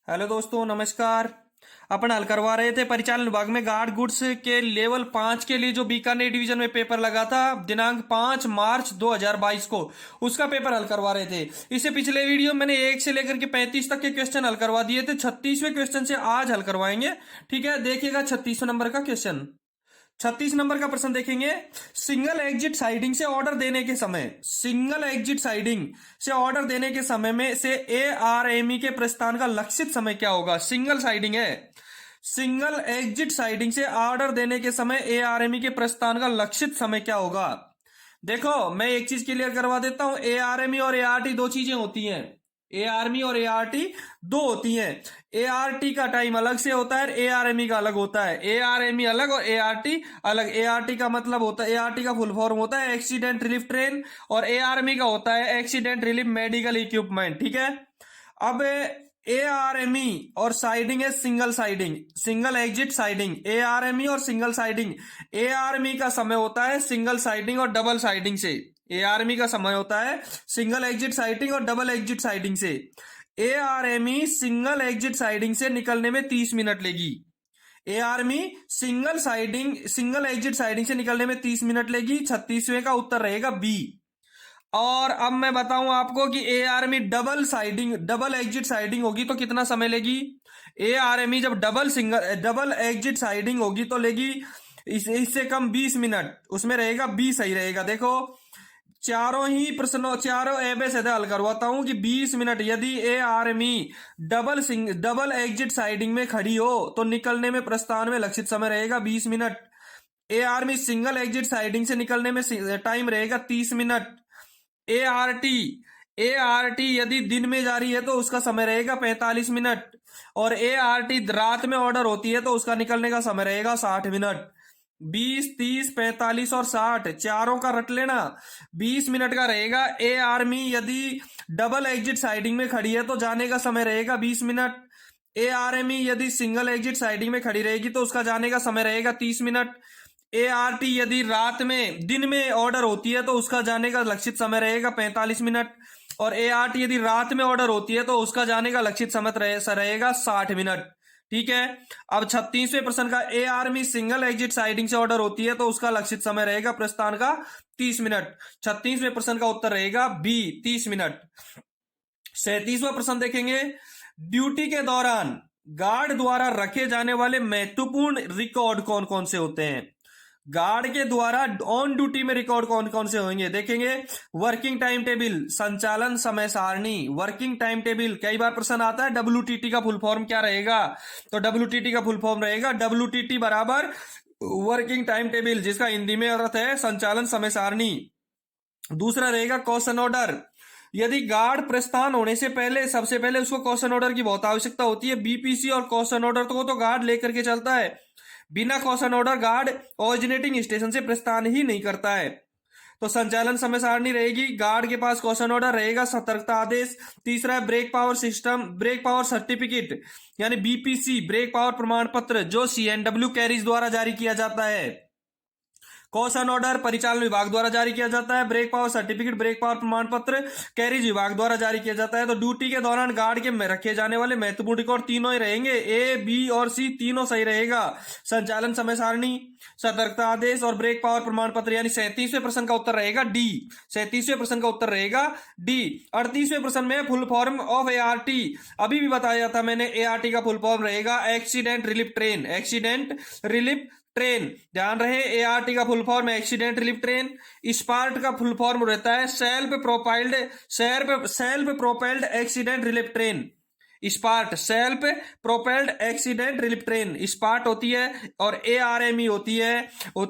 Hello दोस्तों, नमस्कार। अपन हल करवा रहे थे परिचालन विभाग में गार्ड गुड्स के लेवल 5 के लिए जो बीकानेर डिवीजन में पेपर लगा था दिनांक 5 मार्च 2022 को, उसका पेपर हल करवा रहे थे। इससे पिछले वीडियो में मैंने 1 से लेकर के 35 तक के क्वेश्चन हल करवा दिए थे। 36वें क्वेश्चन से आज हल करवाएंगे। ठीक है, देखिएगा 36वें नंबर का क्वेश्चन। 36 नंबर का प्रश्न देखेंगे। सिंगल एग्जिट साइडिंग से ऑर्डर देने के समय, सिंगल एग्जिट साइडिंग से ऑर्डर देने के समय में से ARME के प्रस्थान का लक्षित समय क्या होगा? सिंगल साइडिंग है। सिंगल एग्जिट साइडिंग से ऑर्डर देने के समय ARME के प्रस्थान का लक्षित समय क्या होगा? देखो, मैं एक चीज क्लियर करवा देता हूं। ARME और ART दो चीजें होती हैं। ARME और ART दो होती हैं। ART का टाइम अलग से होता है, ARME का अलग होता है। ARME अलग और ART अलग। ART का मतलब होता है, ART का फुल फॉर्म होता है एक्सीडेंट रिलीफ ट्रेन, और ARME का होता है एक्सीडेंट रिलीफ मेडिकल इक्विपमेंट। ठीक है, अब ARME और साइडिंग है single siding, single exit siding. ARME और सिंगल साइडिंग। ARME का समय होता है सिंगल साइडिंग और डबल साइडिंग से। ARME का समय होता है सिंगल एग्जिट साइडिंग और डबल एग्जिट साइडिंग से। ARME सिंगल एग्जिट साइडिंग से निकलने में 30 मिनट लेगी। ARME सिंगल एग्जिट साइडिंग से निकलने में 30 मिनट लेगी। 36वें का उत्तर रहेगा बी। और अब मैं बताऊं आपको कि ARME डबल एग्जिट साइडिंग होगी तो कितना समय लेगी? ARME जब डबल एग्जिट साइडिंग होगी तो लेगी इससे कम 20 मिनट। उसमें रहेगा बी, सही रहेगा। देखो, चारों एबे से हल करवाता हूं कि 20 मिनट। यदि ARME डबल एग्जिट साइडिंग में खड़ी हो तो निकलने में प्रस्थान में लक्षित समय रहेगा 20 minute. ARME single exit siding से निकलने में टाइम रहेगा 30 मिनट। ART यदि दिन में जारी है तो उसका समय रहेगा 45 मिनट, और ART रात में ऑर्डर होती है तो उसका निकलने का समय रहेगा 60 मिनट। 20, 30, 45 और 60 चारों का रट लेना। 20 मिनट का रहेगा। ARME यदि डबल एग्जिट साइडिंग में खड़ी है तो जाने का समय रहेगा 20 मिनट। ARME यदि सिंगल एग्जिट साइडिंग में खड़ी रहेगी तो उसका जाने का समय रहेगा 30 मिनट। ART यदि दिन में ऑर्डर होती है तो उसका जाने का लक्षित समय रहेगा 45 मिनट, और ART यदि रात में ऑर्डर होती है तो उसका जाने का लक्षित समय रहेगा 60 मिनट। ठीक है, अब 36वें प्रश्न का, ARME सिंगल एग्जिट साइडिंग से ऑर्डर होती है तो उसका लक्षित समय रहेगा प्रस्थान का 30 मिनट। 36वें प्रश्न का उत्तर रहेगा बी, 30 मिनट। 37वां प्रश्न देखेंगे। ड्यूटी के दौरान गार्ड द्वारा रखे जाने वाले महत्वपूर्ण रिकॉर्ड कौन कौन से होते हैं? गार्ड के द्वारा ऑन ड्यूटी में रिकॉर्ड कौन कौन से होंगे? देखेंगे। वर्किंग टाइम टेबल, संचालन समय सारणी। वर्किंग टाइम टेबल, कई बार प्रश्न आता है WTT का फुल फॉर्म क्या रहेगा? तो WTT का फुल फॉर्म रहेगा WTT बराबर वर्किंग टाइम टेबल, जिसका हिंदी में अर्थ है संचालन समय सारणी। दूसरा रहेगा क्वेश्चन ऑर्डर। यदि गार्ड प्रस्थान होने से पहले सबसे पहले उसको क्वेश्चन ऑर्डर की बहुत आवश्यकता होती है। BPC और क्वेश्चन ऑर्डर तो गार्ड लेकर के चलता है। बिना question order guard originating station से प्रस्थान ही नहीं करता है। तो संचालन समय सारणी रहेगी। गार्ड के पास क्वेश्चन ऑर्डर रहेगा, सतर्कता आदेश। तीसरा है brake power system, brake power certificate यानी BPC, ब्रेक पावर प्रमाण पत्र, जो CNW कैरिज द्वारा जारी किया जाता है। क्वेश्चन ऑर्डर परिचालन विभाग द्वारा जारी किया जाता है। Brake power certificate, brake power प्रमाण पत्र कैरिज विभाग द्वारा जारी किया जाता है। तो ड्यूटी के दौरान गार्ड के रखे जाने वाले महत्वपूर्ण रिकॉर्ड तीनों ही रहेंगे। A, B और C तीनों सही रहेगा। संचालन समय सारणी, सतर्कता आदेश और ब्रेक पावर प्रमाण पत्र, यानी 37वें प्रश्न का उत्तर रहेगा डी। 37वें प्रश्न का उत्तर रहेगा डी। 38वें प्रश्न में फुल फॉर्म ऑफ ART अभी भी बताया था मैंने। ART का फुल फॉर्म रहेगा accident relief train, accident relief train. ध्यान रहे, ART का फुल फॉर्म है एक्सीडेंट रिलीफ ट्रेन। स्पार्ट का फुल फॉर्म रहता है self propelled accident relief train. SPART, self propelled accident relief train, SPART होती है। और ARME होती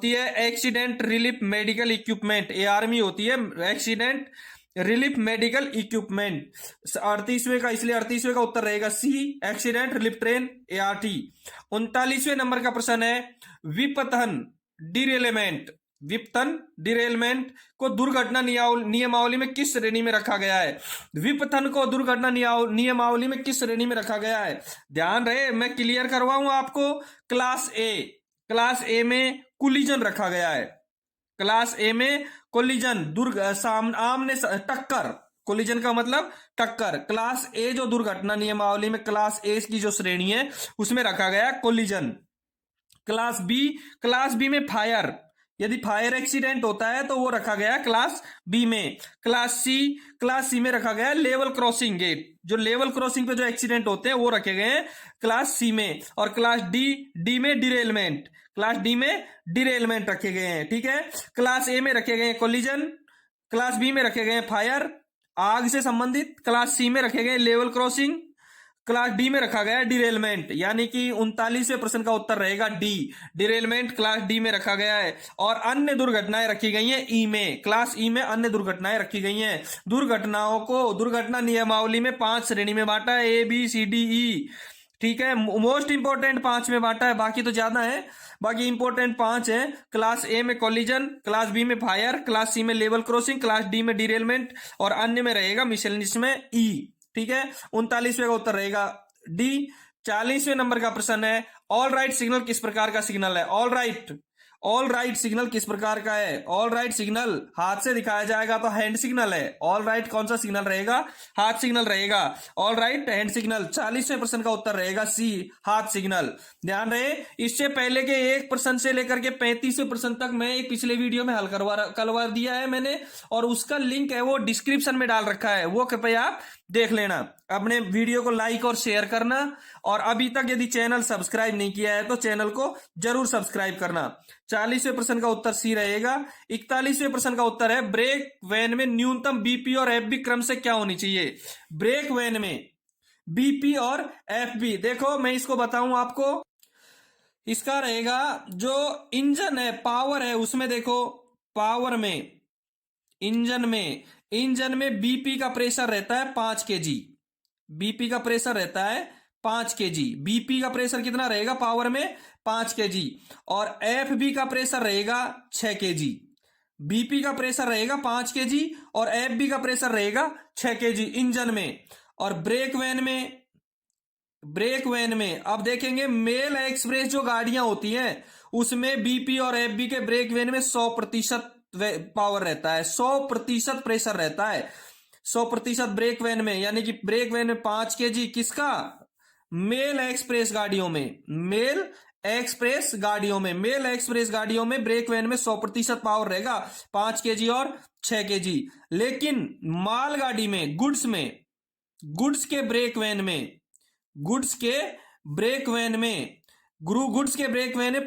है accident relief medical equipment. ARME होती है एक्सीडेंट रिलीफ मेडिकल इक्विपमेंट। 38वें का, इसलिए 38वें का उत्तर रहेगा C, accident relief train ART। 39वें number का प्रश्न है। विपथन डिरेलमेंट को दुर्घटना नियमावली में किस श्रेणी में रखा गया है? विपथन को दुर्घटना नियमावली में किस श्रेणी में रखा गया है? ध्यान रहे, मैं क्लियर करवाऊं आपको। क्लास ए में कुलिजन रखा गया है। क्लास ए में कोलिजन, आमने टक्कर कोलिजन का मतलब टक्कर। क्लास ए जो दुर्घटना नियमावली में क्लास ए की जो श्रेणी है उसमें रखा गया कोलिजन। क्लास बी में फायर, यदि फायर एक्सीडेंट होता है तो वो रखा गया क्लास बी में। क्लास सी में रखा गया लेवल क्रॉसिंग गेट, जो लेवल क्रॉसिंग पे जो एक्सीडेंट होते हैं वो रखे गए हैं क्लास सी में। और क्लास डी में डिरेलमेंट, क्लास डी में डिरेलमेंट रखे गए हैं, ठीक है। क्लास ए में रखे गए हैं कोलिजन, क्लास बी में रखे गए हैं फायर आग से संबंधित, क्लास सी में रखे गए लेवल क्रॉसिंग, क्लास डी में रखा गया डिरेलमेंट, यानी कि 39वें प्रश्न का उत्तर रहेगा डी, डिरेलमेंट क्लास डी में रखा गया है। और अन्य दुर्घटनाएं रखी गई हैं ई में, क्लास ई में अन्य दुर्घटनाएं रखी गई हैं। दुर्घटनाओं को दुर्घटना नियमावली में 5 श्रेणी में बांटा है, A B C D E, ठीक है। मोस्ट इंपोर्टेंट 5 में बांटा है, बाकी तो ज्यादा है, बाकी इंपोर्टेंट 5 है। क्लास ए में कोलिजन, क्लास बी में फायर, क्लास सी में लेवल क्रॉसिंग, क्लास डी में डिरेलमेंट और अन्य में रहेगा मिसलेनियस में ई, ठीक है। 39वें का उत्तर रहेगा डी। 40वें नंबर का प्रश्न है ऑल राइट सिग्नल किस प्रकार का सिग्नल है। ऑल राइट सिग्नल किस प्रकार का है। ऑल राइट सिग्नल हाथ से दिखाया जाएगा तो हैंड सिग्नल है। ऑल राइट कौन सा सिग्नल रहेगा, हाथ सिग्नल रहेगा। All right hand signal. 40वें प्रश्न का उत्तर रहेगा सी, हाथ सिग्नल। ध्यान रहे, इससे पहले के एक प्रश्न से लेकर के 35वें प्रश्न तक मैं एक पिछले वीडियो में हल करवा दिया है मैंने, और उसका लिंक है वो डिस्क्रिप्शन में डाल रखा है, वो कृपया आप देख लेना। अपने वीडियो को लाइक और शेयर करना, और अभी तक यदि चैनल सब्सक्राइब नहीं किया है तो चैनल को जरूर सब्सक्राइब करना। 40वें प्रश्न का उत्तर सी रहेगा। 41वें प्रश्न का उत्तर है ब्रेक वैन में न्यूनतम बीपी और एफबी क्रम से क्या होनी चाहिए। ब्रेक वैन में बीपी और एफबी, देखो मैं इसको बताऊं आपको, इसका रहेगा जो इंजन है, पावर है, उसमें देखो पावर में इंजन में बीपी का प्रेशर रहता है 5 kg, बीपी का प्रेशर रहता है 5 kg। बीपी का प्रेशर कितना रहेगा पावर में 5 kg, और एफबी का प्रेशर रहेगा 6 kg। बीपी का प्रेशर रहेगा 5 kg और एफबी का प्रेशर रहेगा 6 kg इंजन में। और ब्रेक वैन में अब देखेंगे मेल एक्सप्रेस जो गाड़ियां होती हैं उसमें बीपी और एफबी के ब्रेक वैन में 100% पावर रहता है, 100% प्रेशर रहता है, 100% ब्रेक वैन में, यानी कि ब्रेक वैन में 5 kg किसका, मेल एक्सप्रेस गाड़ियों में ब्रेक वैन में 100% पावर रहेगा 5 kg और 6 kg। लेकिन मालगाड़ी में गुड्स के ब्रेक वैन में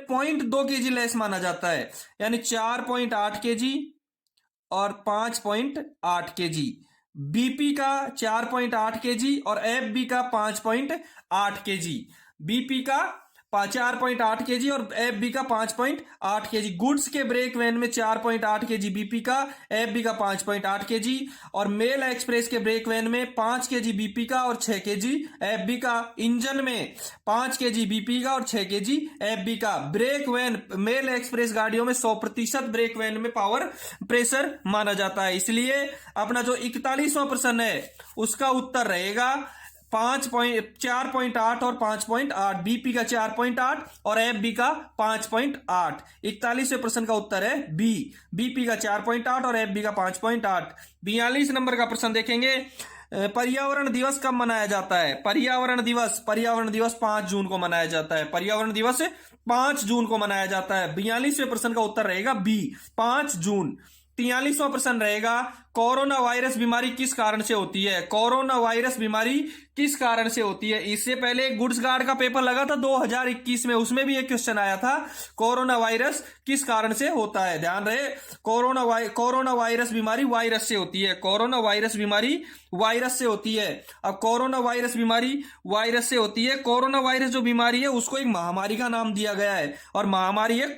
0.2 kg लेस माना जाता है, यानी 4.8 kg और 5.8 kg। बीपी का 4.8 kg और एफबी का 5.8 kg। बीपी का 4.8 kg और एफबी का 5.8 kg। गुड्स के ब्रेक वैन में 4.8 kg बीपी का, एफबी का 5.8 kg, और मेल एक्सप्रेस के ब्रेक वैन में 5 kg बीपी का और 6 kg एफबी का। इंजन में 5 kg बीपी का और 6 kg एफबी का। ब्रेक वैन मेल एक्सप्रेस गाड़ियों में 100% ब्रेक वैन में पावर प्रेशर माना जाता है। इसलिए अपना जो 41वां प्रश्न है उसका उत्तर रहेगा 4.8 और 5.8, बीपी का 4.8 और एफबी का 5.8। 41वें प्रश्न का उत्तर है बी, बीपी का 4.8 और एफबी का 5.8। 42 नंबर का प्रश्न देखेंगे, पर्यावरण दिवस कब मनाया जाता है। पर्यावरण दिवस 5 जून को मनाया जाता है। पर्यावरण दिवस 5 जून को मनाया जाता है। 42वें प्रश्न का उत्तर रहेगा बी, 5 जून। 43वां प्रश्न रहेगा कोरोना वायरस बीमारी किस कारण से होती है। कोरोना वायरस बीमारी किस कारण से होती है। इससे पहले गुड्स गार्ड का पेपर लगा था 2021 में, उसमें भी एक क्वेश्चन आया था कोरोना वायरस किस कारण से होता है। ध्यान रहे, कोरोना वायरस बीमारी वायरस से होती है। कोरोना वायरस बीमारी वायरस से होती है। अब कोरोना वायरस बीमारी वायरस से होती है। कोरोना वायरस जो बीमारी है उसको एक महामारी का नाम दिया गया है, और महामारी है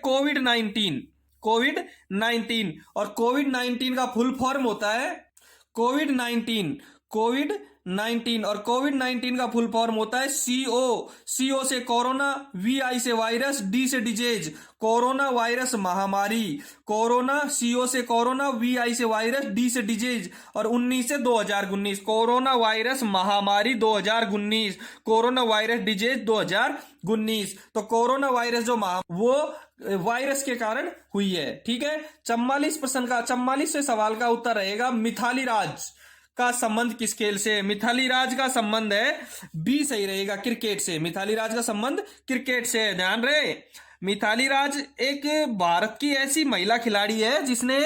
कोविड-19। और कोविड-19 का फुल फॉर्म होता है कोविड-19, और कोविड-19 का फुल फॉर्म होता है CO से कोरोना, VI से वायरस, D से डिजीज, कोरोना वायरस महामारी। कोरोना, CO से कोरोना, VI से वायरस, D से डिजीज, और 19 से 2019 कोरोना वायरस महामारी 2019, कोरोना वायरस डिजीज 2019। तो कोरोना वायरस जो वो वायरस के कारण हुई है, ठीक है। 44वें सवाल का उत्तर रहेगा मिथाली राज का संबंध किस खेल से? मिथाली राज का संबंध है, बी सही रहेगा, क्रिकेट से। मिथाली राज का संबंध क्रिकेट से है, ध्यान रहे। मिथाली राज एक भारत की ऐसी महिला खिलाड़ी है जिसने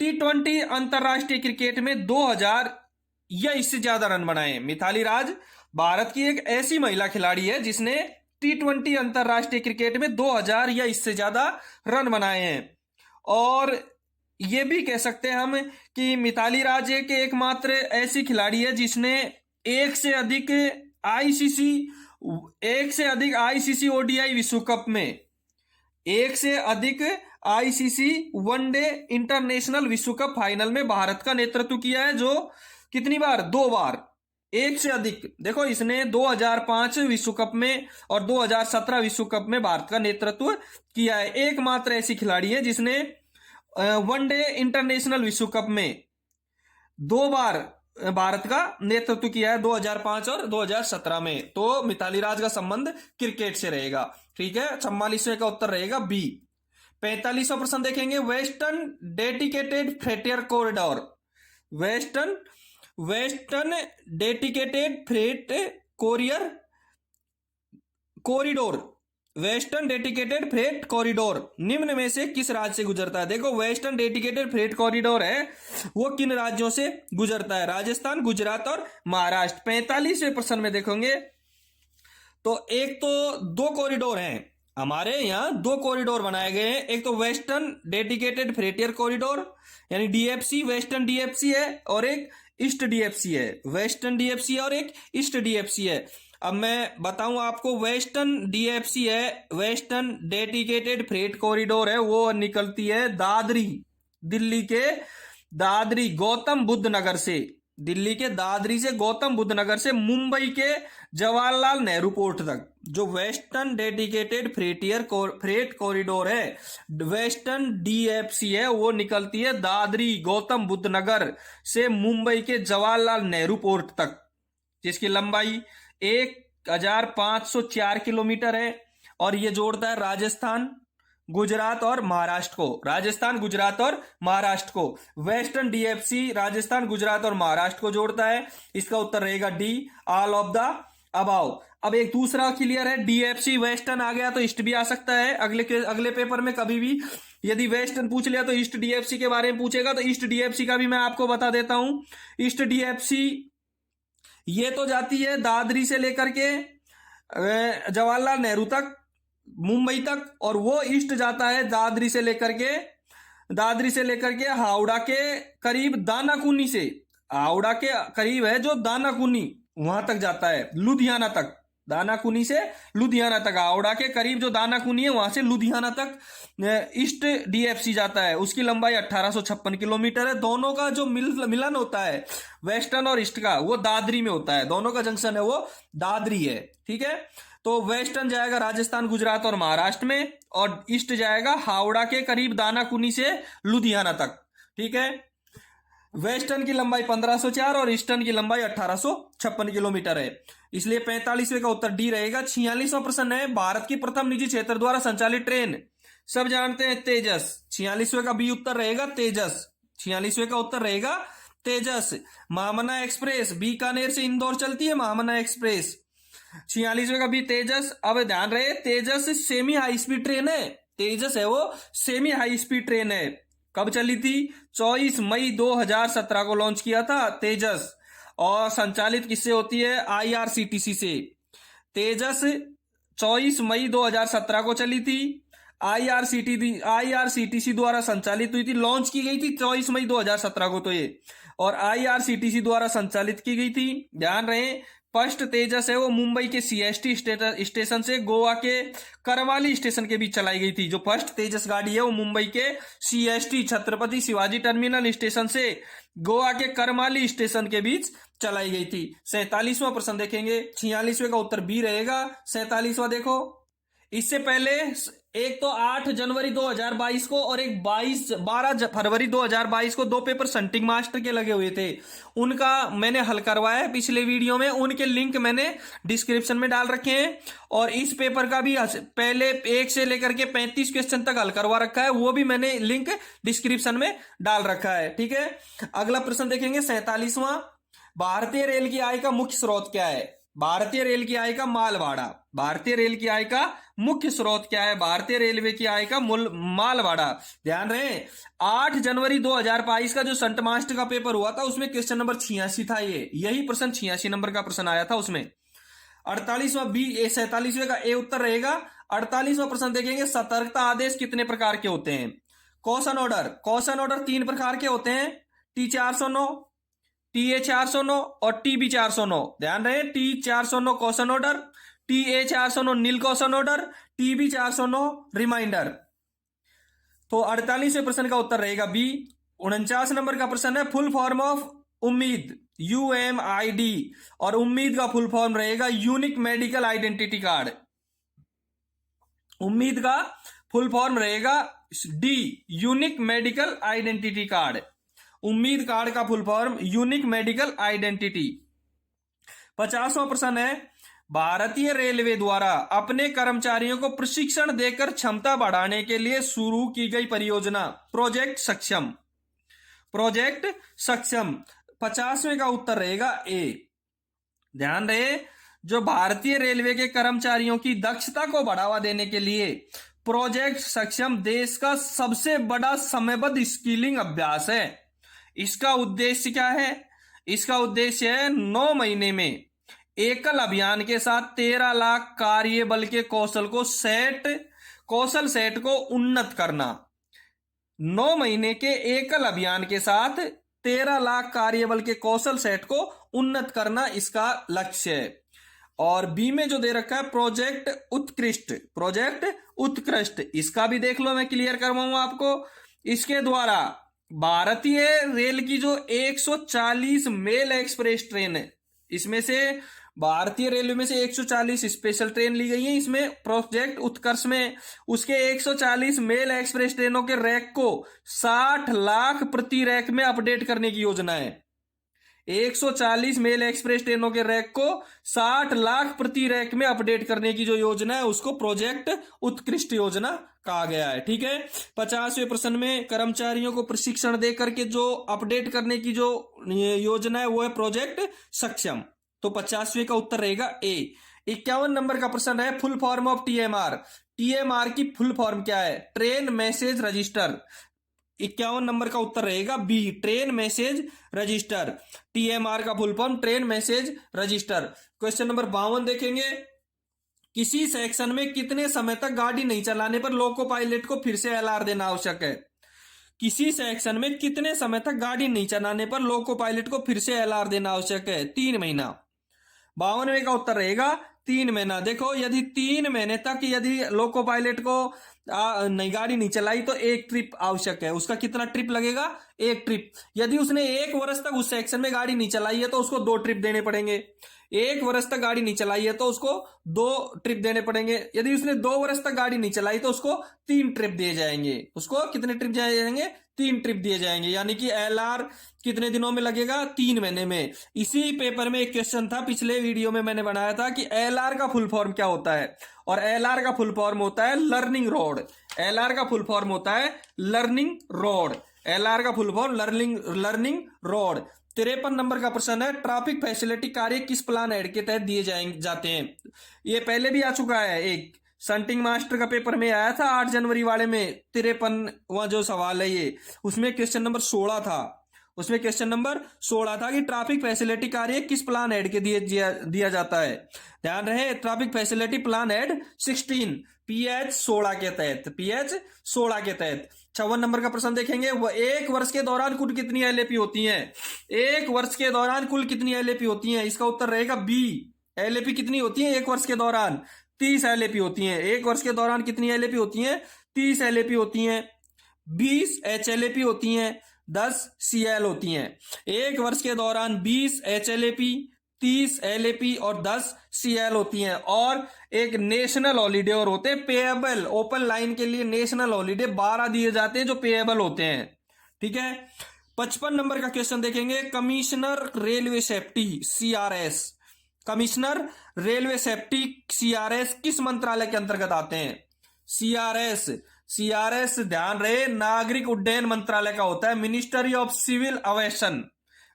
T20 अंतरराष्ट्रीय क्रिकेट में 2000 या इससे ज्यादा रन बनाए। मिथाली राज भारत की एक ऐसी महिला खिलाड़ी है जिसने T20 अंतरराष्ट्रीय क्रिकेट में 2000 या इससे ज्यादा रन बनाए हैं। और ये भी कह सकते हैं हम कि मिताली राज एक एकमात्र ऐसी खिलाड़ी है जिसने एक से अधिक आईसीसी ओडीआई विश्व कप में, एक से अधिक आईसीसी वनडे इंटरनेशनल विश्व कप फाइनल में भारत का नेतृत्व किया है। जो कितनी बार? 2 बार, एक से अधिक। देखो, इसने 2005 विश्व कप में और 2017 विश्व कप में भारत का नेतृत्व किया है। एकमात्र ऐसी खिलाड़ी है जिसने वनडे इंटरनेशनल विश्व कप में 2 बार भारत का नेतृत्व किया है, 2005 और 2017 में। तो मिताली राज का संबंध क्रिकेट से रहेगा। ठीक है, 44वें का उत्तर रहेगा बी। 45वां प्रश्न देखेंगे, western dedicated freight corridor. Western dedicated freight corridor western dedicated freight corridor निम्न में से किस राज्य से गुजरता है? देखो, वेस्टर्न डेडिकेटेड फ्रेट कॉरिडोर है वो किन राज्यों से गुजरता है? राजस्थान, गुजरात और महाराष्ट्र। 45वें प्रश्न में देखोगे तो एक तो 2 कॉरिडोर हैं हमारे यहाँ, 2 कॉरिडोर बनाए गए हैं। एक तो वेस्टर्न डेडिकेटेड फ्रेटियर कॉरिडोर यानी डीएफसी, वेस्टर्न डीएफसी है, और एक ईस्ट डीएफसी है। वेस्टर्न डीएफसी और एक ईस्ट डीएफसी है। अब मैं बताऊं आपको, वेस्टर्न डीएफसी है, वेस्टर्न डेडिकेटेड फ्रेट कॉरिडोर है, वो निकलती है दादरी, दिल्ली के दादरी गौतम बुद्ध नगर से, दिल्ली के दादरी से गौतम बुद्ध नगर से मुंबई के जवाहरलाल नेहरू पोर्ट तक। जो वेस्टर्न डेडिकेटेड फ्रेट कॉरिडोर है, वेस्टर्न डीएफसी है, वो निकलती है दादरी गौतम बुद्ध नगर से मुंबई के जवाहरलाल नेहरू पोर्ट तक, जिसकी लंबाई 1504 किलोमीटर है। और ये जोड़ता है राजस्थान, गुजरात और महाराष्ट्र को। राजस्थान, गुजरात और महाराष्ट्र को वेस्टर्न डीएफसी राजस्थान, गुजरात और महाराष्ट्र को जोड़ता है। इसका उत्तर रहेगा D, all of the above. अब एक दूसरा क्लियर है, डीएफसी वेस्टर्न आ गया तो ईस्ट भी आ सकता है। अगले पेपर में कभी भी यदि वेस्टर्न पूछ लिया तो ईस्ट डीएफसी के बारे में पूछेगा, तो ईस्ट डीएफसी का भी मैं आपको बता देता हूं। ईस्ट डीएफसी ये तो जाती है दादरी से लेकर के जवाहरलाल नेहरू तक, मुंबई तक, और वो ईस्ट जाता है दादरी से लेकर के हावड़ा के करीब दानाकुनी से, हावड़ा के करीब है जो दानाकुनी, वहां तक जाता है, लुधियाना तक, दानाकुनी से लुधियाना तक, हावड़ा के करीब जो दानाकुनी है वहां से लुधियाना तक ईस्ट डीएफसी जाता है। उसकी लंबाई 1856 किलोमीटर है। दोनों का जो मिलन होता है वेस्टर्न और ईस्ट का, वो दादरी में होता है। दोनों का जंक्शन है वो दादरी है। ठीक है, तो वेस्टर्न जाएगा राजस्थान, गुजरात और महाराष्ट्र में, और ईस्ट जाएगा हावड़ा के करीब दानाकुनी से लुधियाना तक। ठीक है, वेस्टर्न की लंबाई 1504 और ईस्टर्न की लंबाई 1856 किलोमीटर है, इसलिए 45वें का उत्तर डी रहेगा। 46वां प्रश्न है, भारत की प्रथम निजी क्षेत्र द्वारा संचालित ट्रेन, सब जानते हैं तेजस। 46वें का बी उत्तर रहेगा तेजस। 46वें का उत्तर रहेगा तेजस। महामना एक्सप्रेस बीकानेर से इंदौर चलती है, महामना एक्सप्रेस। 46वें का बी तेजस। अब ध्यान रहे, तेजस सेमी हाई स्पीड ट्रेन है, तेजस है वो सेमी हाई स्पीड ट्रेन है। कब चली थी? 24 मई 2017 को लॉन्च किया था तेजस, और संचालित किससे होती है? आईआरसीटीसी से। तेजस 24 मई 2017 को चली थी, आईआरसीटीसी द्वारा संचालित हुई थी, लॉन्च की गई थी 24 मई 2017 को तो ये, और आईआरसीटीसी द्वारा संचालित की गई थी। ध्यान रहे, फर्स्ट तेजस है वो मुंबई के सीएसटी स्टेशन से गोवा के करमाली स्टेशन के बीच चलाई गई थी। जो फर्स्ट तेजस गाड़ी है वो मुंबई के CST Chhatrapati Shivaji terminal station से गोवा के करमाली स्टेशन के बीच चलाई गई थी। 47वां प्रश्न देखेंगे, 46वें का उत्तर बी रहेगा। 47वां देखो, इससे पहले एक तो 8 जनवरी 2022 को और एक 12 फरवरी 2022 को दो पेपर संटिंग मास्टर के लगे हुए थे। उनका मैंने हल करवाया है पिछले वीडियो में, उनके लिंक मैंने डिस्क्रिप्शन में डाल रखे हैं। और इस पेपर का भी पहले 1 से लेकर के 35 क्वेश्चन तक हल करवा रखा है, वो भी मैंने लिंक डिस्क्रिप्शन में डाल रखा है। ठीक है, अगला प्रश्न देखेंगे 47वां। भारतीय रेल की आय का मुख्य स्रोत क्या है? भारतीय रेल की आय का माल भाड़ा। भारतीय रेल की आय का मुख्य स्रोत क्या है? भारतीय रेलवे की आय का माल भाड़ा। ध्यान रहे, 8 जनवरी 2022 का जो संट मास्टर का पेपर हुआ था उसमें क्वेश्चन नंबर 86 था। यही प्रश्न 86 नंबर का प्रश्न आया था उसमें। 48वां बी, 47वें का ए उत्तर रहेगा। 48वां प्रश्न देखेंगे, सतर्कता आदेश कितने प्रकार के होते हैं? Caution order. कॉशन ऑर्डर 3 प्रकार के होते हैं, T409, TA409 और TB409। ध्यान रहे, T409 कॉशन ऑर्डर, TA409 नील कॉशन ऑर्डर, TB409 रिमाइंडर। तो 48वें प्रश्न का उत्तर रहेगा बी। 49 नंबर का प्रश्न है, फुल फॉर्म ऑफ उम्मीद, UMID, और उम्मीद का फुल फॉर्म रहेगा यूनिक मेडिकल आइडेंटिटी कार्ड। उम्मीद का फुल फॉर्म रहेगा D, unique medical identity card. उम्मीद कार्ड का full form unique medical identity. 50वां प्रश्न है, भारतीय रेलवे द्वारा अपने कर्मचारियों को प्रशिक्षण देकर क्षमता बढ़ाने के लिए शुरू की गई परियोजना प्रोजेक्ट सक्षम। प्रोजेक्ट सक्षम 50वें का उत्तर रहेगा ए। ध्यान रहे, जो भारतीय रेलवे के कर्मचारियों की दक्षता को बढ़ावा देने के लिए प्रोजेक्ट सक्षम देश का सबसे बड़ा समयबद्ध स्किलिंग अभ्यास है। इसका उद्देश्य क्या है? इसका उद्देश्य है 9 महीने में एकल अभियान के साथ 13 लाख कार्यबल के कौशल सेट को उन्नत करना। 9 महीने के एकल अभियान के साथ 13 लाख कार्यबल के कौशल सेट को उन्नत करना इसका लक्ष्य है। और बी में जो दे रखा है प्रोजेक्ट उत्कृष्ट, प्रोजेक्ट उत्कृष्ट, इसका भी देख लो, मैं क्लियर करवाऊंगा आपको। इसके द्वारा भारतीय रेल की जो 140 मेल एक्सप्रेस ट्रेन है, इसमें से भारतीय रेलवे में से 140 स्पेशल ट्रेन ली गई है इसमें प्रोजेक्ट उत्कर्ष में। उसके 140 मेल एक्सप्रेस ट्रेनों के रैक को 60 लाख प्रति रैक में अपडेट करने की योजना है। 140 मेल एक्सप्रेस ट्रेनों के रैक को 60 लाख प्रति रैक में अपडेट करने की जो योजना है उसको प्रोजेक्ट उत्कृष्ट योजना कहा गया है। ठीक है, 50वें प्रश्न में कर्मचारियों को प्रशिक्षण दे करके जो अपडेट करने की जो योजना है वो है प्रोजेक्ट सक्षम। तो 50वें का उत्तर रहेगा ए। 51 नंबर का प्रश्न है, full form of TMR। TMR की फुल फॉर्म क्या है? Train message register. 51 नंबर का उत्तर रहेगा B, train message register. TMR का full form train message register. Question number 52 देखेंगे, किसी सेक्शन में कितने समय तक गाड़ी नहीं चलाने पर लोको पायलट को फिर से LR देना आवश्यक है? किसी सेक्शन में कितने समय तक गाड़ी नहीं चलाने पर लोको पायलट को फिर से LR देना आवश्यक है? 3 महीना। 52वें का उत्तर रहेगा 3 महीना। देखो, यदि 3 महीने तक यदि लोको पायलट को नई गाड़ी नहीं चलाई तो 1 ट्रिप आवश्यक है। उसका कितना ट्रिप लगेगा? 1 ट्रिप। यदि उसने 1 वर्ष तक उस सेक्शन में गाड़ी नहीं चलाई है तो उसको 2 ट्रिप देने पड़ेंगे। 1 वर्ष तक गाड़ी नहीं चलाई है तो उसको 2 ट्रिप देने पड़ेंगे। यदि उसने 2 वर्ष तक गाड़ी नहीं चलाई तो उसको 3 ट्रिप दिए जाएंगे। उसको कितने ट्रिप दिए जाएंगे? 3 ट्रिप दिए जाएंगे। यानी कि LR कितने दिनों में लगेगा? 3 महीने में। इसी पेपर में एक क्वेश्चन था, पिछले वीडियो में मैंने बनाया था कि LR का फुल फॉर्म क्या होता है, और LR का फुल फॉर्म होता है लर्निंग रोड। LR का फुल फॉर्म होता है लर्निंग रोड। LR का full form learning road. 53 number का प्रश्न है, ट्रैफिक फैसिलिटी कार्य किस प्लान एड के तहत दिए जाते हैं? ये पहले भी आ चुका है, एक संटिंग मास्टर का पेपर में आया था 8 जनवरी वाले में। 53वां जो सवाल है ये, उसमें क्वेश्चन नंबर 16 था। उसमें क्वेश्चन नंबर 16 था कि ट्रैफिक फैसिलिटी कार्य किस प्लान एड के दिया जाता है। ध्यान रहे, traffic facility plan aid 16 PH 16 के तहत, PH 16 के तहत। 56 नंबर का प्रश्न देखेंगे, वह 1 वर्ष के दौरान कुल कितनी LAP होती हैं? 1 वर्ष के दौरान कुल कितनी LAP होती हैं? इसका उत्तर रहेगा बी। LAP कितनी होती है 1 वर्ष के दौरान? 30 LAP होती हैं। 1 वर्ष के दौरान कितनी LAP होती हैं? 30 LAP होती हैं। 20 HLAP होती हैं। 10 CL होती हैं। 1 वर्ष के दौरान 20 HLAP, 30 LAP और 10 CL होती हैं। और एक नेशनल हॉलीडे और होते हैं पेएबल, ओपन लाइन के लिए नेशनल हॉलीडे 12 दिए जाते हैं जो पेएबल होते हैं। ठीक है, 55 नंबर का क्वेश्चन देखेंगे, commissioner railway safety CRS, commissioner railway safety CRS किस मंत्रालय के अंतर्गत आते हैं? CRS ध्यान रहे नागरिक उड्डयन मंत्रालय का होता है, ministry of civil aviation,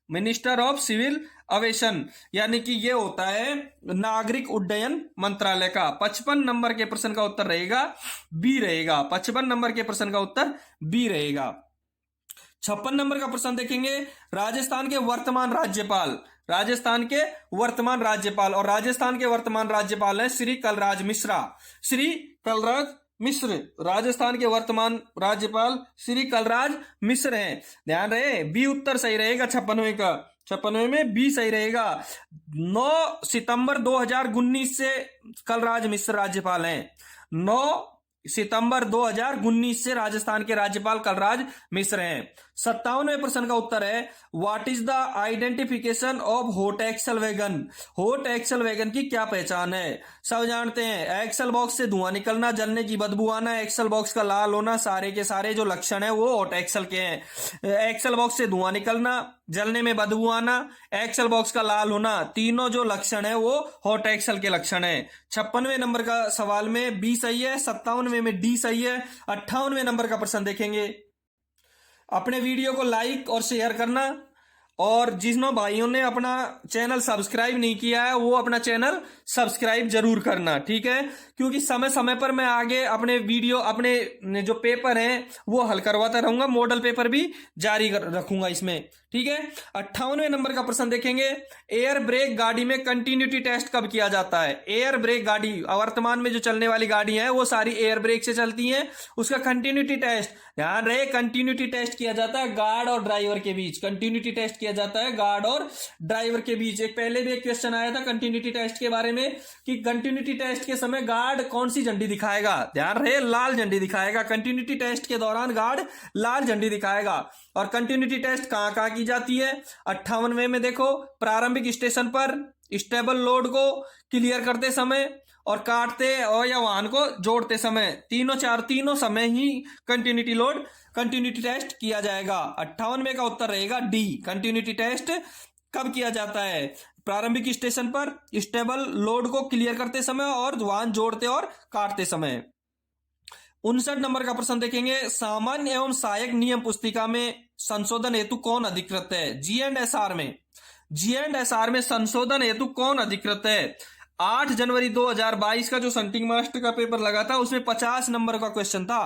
minister of civil aviation, यानी कि ये होता है नागरिक उड्डयन मंत्रालय का। 55 नंबर के प्रश्न का उत्तर रहेगा बी रहेगा, 55 नंबर के प्रश्न का उत्तर बी रहेगा। 56 नंबर का प्रश्न देखेंगे, राजस्थान के वर्तमान राज्यपाल, राजस्थान के वर्तमान राज्यपाल, और राजस्थान के वर्तमान राज्यपाल है श्री कलराज मिश्रा, श्री कलराज मिश्र, राजस्थान के वर्तमान राज्यपाल श्री कलराज मिश्र हैं। ध्यान रहे बी उत्तर सही रहेगा 56 का, 56 में बी सही रहेगा। 9 सितंबर 2019 से कलराज मिश्र राज्यपाल हैं, 9 सितंबर 2019 से राजस्थान के राज्यपाल कलराज मिश्र हैं। 57वें प्रश्न का उत्तर है, what is the identification of hot axle wagon, hot axle wagon की क्या पहचान है? सब जानते हैं एक्सल बॉक्स से धुआं निकलना, जलने की बदबू आना, एक्सल बॉक्स का लाल होना, सारे के सारे जो लक्षण है वो हॉट एक्सल के हैं। एक्सल बॉक्स से धुआं निकलना, जलने में बदबू आना, एक्सल बॉक्स का लाल होना, तीनों जो लक्षण है वो हॉट एक्सल के लक्षण है। 56वें नंबर का सवाल में बी सही है, 57वें में डी सही है। 58वें नंबर का प्रश्न देखेंगे, अपने वीडियो को लाइक और शेयर करना, और जिन भाइयों ने अपना चैनल सब्सक्राइब नहीं किया है वो अपना चैनल सब्सक्राइब जरूर करना, ठीक है, क्योंकि समय समय पर मैं आगे अपने वीडियो, अपने जो पेपर हैं वो हल करवाता रहूंगा, मॉडल पेपर भी जारी रखूंगा इसमें, ठीक है। 58वें नंबर का प्रश्न देखेंगे, एयर ब्रेक गाड़ी में कंटिन्यूटी टेस्ट कब किया जाता है? एयर ब्रेक गाड़ी, वर्तमान में जो चलने वाली गाड़ी है वो सारी एयर ब्रेक से चलती हैं, उसका कंटिन्यूटी टेस्ट, ध्यान रहे कंटिन्यूटी टेस्ट किया जाता है गार्ड और ड्राइवर के बीच, कंटिन्यूटी टेस्ट किया जाता है गार्ड और ड्राइवर के बीच। एक पहले भी एक क्वेश्चन आया था कंटिन्यूटी टेस्ट के बारे में कि कंटिन्यूटी टेस्ट के समय गार्ड कौन सी झंडी दिखाएगा, ध्यान रहे लाल झंडी दिखाएगा, कंटिन्यूटी टेस्ट के दौरान गार्ड लाल झंडी दिखाएगा। और कंटिन्यूटी टेस्ट कहां कहां की जाती है? 58वें में देखो, प्रारंभिक स्टेशन पर स्टेबल लोड को क्लियर करते समय और काटते और या वाहन को जोड़ते समय, तीनों समय ही कंटिन्यूटी टेस्ट किया जाएगा। 58वें का उत्तर रहेगा डी, कंटिन्यूटी टेस्ट कब किया जाता है? प्रारंभिक स्टेशन पर स्टेबल लोड को क्लियर करते समय और वाहन जोड़ते और काटते समय। 59 नंबर का प्रश्न देखेंगे, सामान्य एवं सहायक नियम पुस्तिका में संशोधन हेतु कौन अधिकृत है? G&SR में संशोधन हेतु कौन अधिकृत है? 8 जनवरी 2022 का जो संटिंग मास्टर का पेपर लगा था उसमें 50 नंबर का क्वेश्चन था